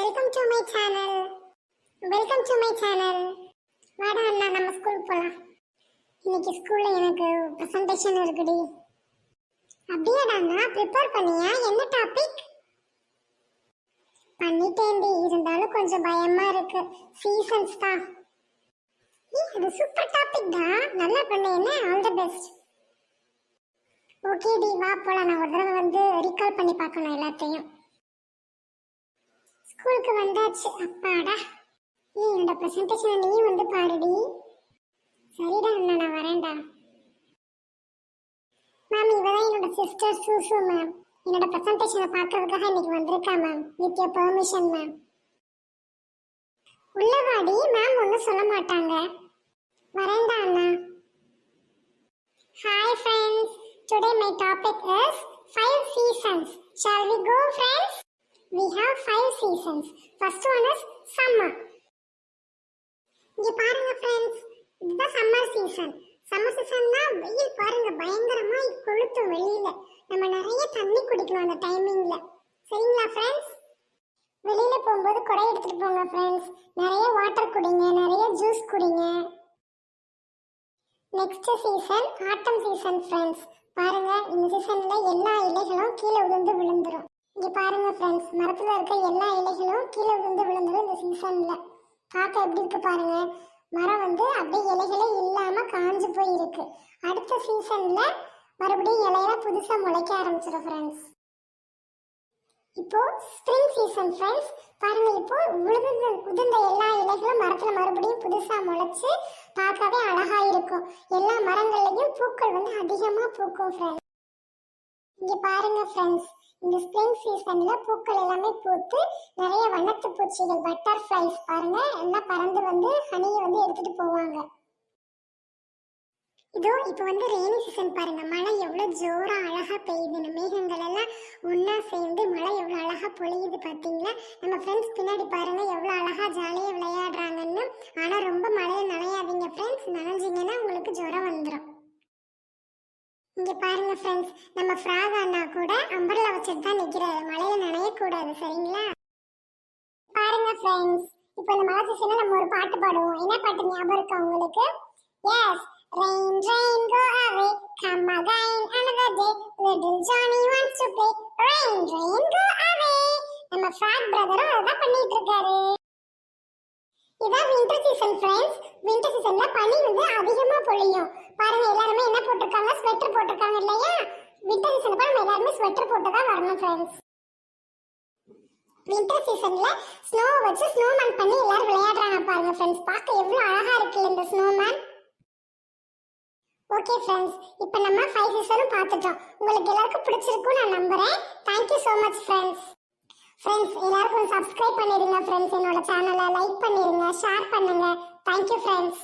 Welcome to my channel. Welcome to my channel. வாடா அண்ணா, நம்ம school போலாம். இன்னைக்கு ஸ்கூல்ல எனக்கு பிரசன்டேஷன் இருக்குடி. அப்படியேடா அண்ணா, ப்ரிப்பேர் பண்ணியா? என்ன டாபிக்? பண்ணிட்டேன்டி, இருந்தாலும் கொஞ்சம் பயமா இருக்கு. சீசன்ஸ் தான். அது சூப்பர் டாபிக் தான். நல்லா பண்ண. என்ன? All the best. ஓகே டி, வா போலாம். நான் ஒரு தடவை ரீகால் பண்ணி பார்க்கணும் எல்லாத்தையும். ஸ்கூலுக்கு வந்தாச்சு. அப்பாடா. என்னோட பிரசன்டேஷனை நீ பாருடி. சரிடா அண்ணா, நான் வரேன்டா. மேம், இவதான் என்னோட சிஸ்டர் சூசு மேம். என்னோட பிரசன்டேஷனை பார்க்கறதுக்காக இன்னைக்கு வந்திருக்கா ma'am. With your permission ma'am. உள்ளவாடி, மேம் ஒன்றும் சொல்ல மாட்டாங்க. வரேன்டா அண்ணா. Hi friends. Today my topic is 5 seasons. Shall we go friends? We have 5 seasons. First one is summer. இங்க பாருங்க friends, இதுதான் summer season. Summer seasonனா வெயில் பாருங்க பயங்கரமா கொளுத்தும் வெளியில. நம்ம நிறைய தண்ணி குடிக்கணும் அந்த டைமிங்ல. சரிங்களா friends? வெளியில போகும்போது குடை எடுத்துட்டு போங்க friends. நிறைய வாட்டர் குடிங்க, நிறைய ஜூஸ் குடிங்க. Next season autumn season friends. பாருங்க, இந்த சீசன்ல எல்லா இலைகளும் கீழே உதிர்ந்து விழுந்துரும். இங்க பாருங்க ஃப்ரெண்ட்ஸ், மரத்துல இருக்க எல்லா இலைகளும் கீழே விழுந்து விழுந்துரும் இந்த சீசன்ல. பார்க்க எப்படி இருக்கு பாருங்க. மரம் அப்படியே இலைகளே இல்லாம காஞ்சு போய் இருக்கு. அடுத்த சீசன்ல மறுபடியும் இலையெல்லாம் புதுசா முளைக்க ஆரம்பிச்சிடும் ஃப்ரெண்ட்ஸ். இப்போ ஸ்ப்ரிங் சீசன் ஃப்ரெண்ட்ஸ். பாருங்க, இப்போ உதிர்ந்த எல்லா இலைகளும் மரத்துல மறுபடியும் புதுசா முளைச்சு பார்க்கவே அழகா இருக்கும். எல்லா மரங்கள்லயும் பூக்கள் அதிகமா பூக்கும் ஃப்ரெண்ட்ஸ். இங்க பாருங்க ஃப்ரெண்ட்ஸ், இந்த ஸ்ப்ரிங் சீசன்ல பூக்கள் எல்லாமே பூத்து நிறைய வண்ணத்து பூச்சிகள் பட்டர்ஃப்ளைஸ் பாருங்க எல்லாம் பறந்து ஹனியை எடுத்துட்டு போவாங்க. இதோ இப்போ ரெய்னி சீசன் பாருங்க. மழை எவ்வளவு ஜோரா அழகா பெய்யுது. மேகங்கள் எல்லாம் ஒன்னா சேர்ந்து மழை எவ்வளவு அழகா பொழியுது பாத்தீங்களா? நம்ம ஃப்ரெண்ட்ஸ் பின்னாடி பாருங்க எவ்வளவு அழகா ஜாலியா விளையாடுறாங்கன்னு. ஆனா ரொம்ப மழையில நனையாதீங்க ஃப்ரெண்ட்ஸ். நனைஞ்சிங்கன்னா உங்களுக்கு ஜுரம் வந்துடும். இங்க பாருங்க ஃப்ரெண்ட்ஸ், நம்ம ஃப்ராக் அண்ணா கூட அம்பர்லா வச்சுட்டு தான் நிக்கிறாரு. மழையில நனையக்கூடாது, சரிங்களா? பாருங்க ஃப்ரெண்ட்ஸ், இப்போ இந்த மழை சீசன்ல நம்ம ஒரு பாட்டு பாடுவோம். என்ன பாட்டு ஞாபகம் இருக்கா உங்களுக்கு? S. Rain, rain, go away, come again another day, little Johnny wants to play, rain, rain, go away. நம்ம ஃப்ராக் பிரதரும் அதான் பண்ணிட்டு இருக்காரு. இதான் வின்டர் சீசன் ஃப்ரெண்ட்ஸ். வின்டர் சீசன்ல பனி அதிகமா பொழியும். பாருங்க, எல்லாரும் என்ன போட்டிருக்காங்க? ஸ்வெட்டர் போட்டிருக்காங்க இல்லையா? வின்டர் சீசனுக்கு நம்ம எல்லாரும் ஸ்வெட்டர் போட்டு தான் வரணும் ஃப்ரெண்ட்ஸ். வின்டர் சீசன்ல ஸ்னோ வச்சு ஸ்னோமேன் பண்ணி எல்லாரும் விளையாடுறாங்க பாருங்க ஃப்ரெண்ட்ஸ். பார்க்க எவ்வளவு அழகா இருக்கு இந்த ஸ்னோமேன். ஓகே ஃப்ரெண்ட்ஸ், இப்போ நம்ம 5 சீசனும் பார்த்துட்டோம். உங்களுக்கு எல்லாருக்கும் பிடிச்சிருக்கும் நான் நம்புறேன். Thank you so much friends. Friends, எல்லாரும் சப்ஸ்கிரைப் பண்ணிடுங்க ஃப்ரெண்ட்ஸ். என்னோட சேனலை லைக் பண்ணிடுங்க, ஷேர் பண்ணுங்க. Thank you friends.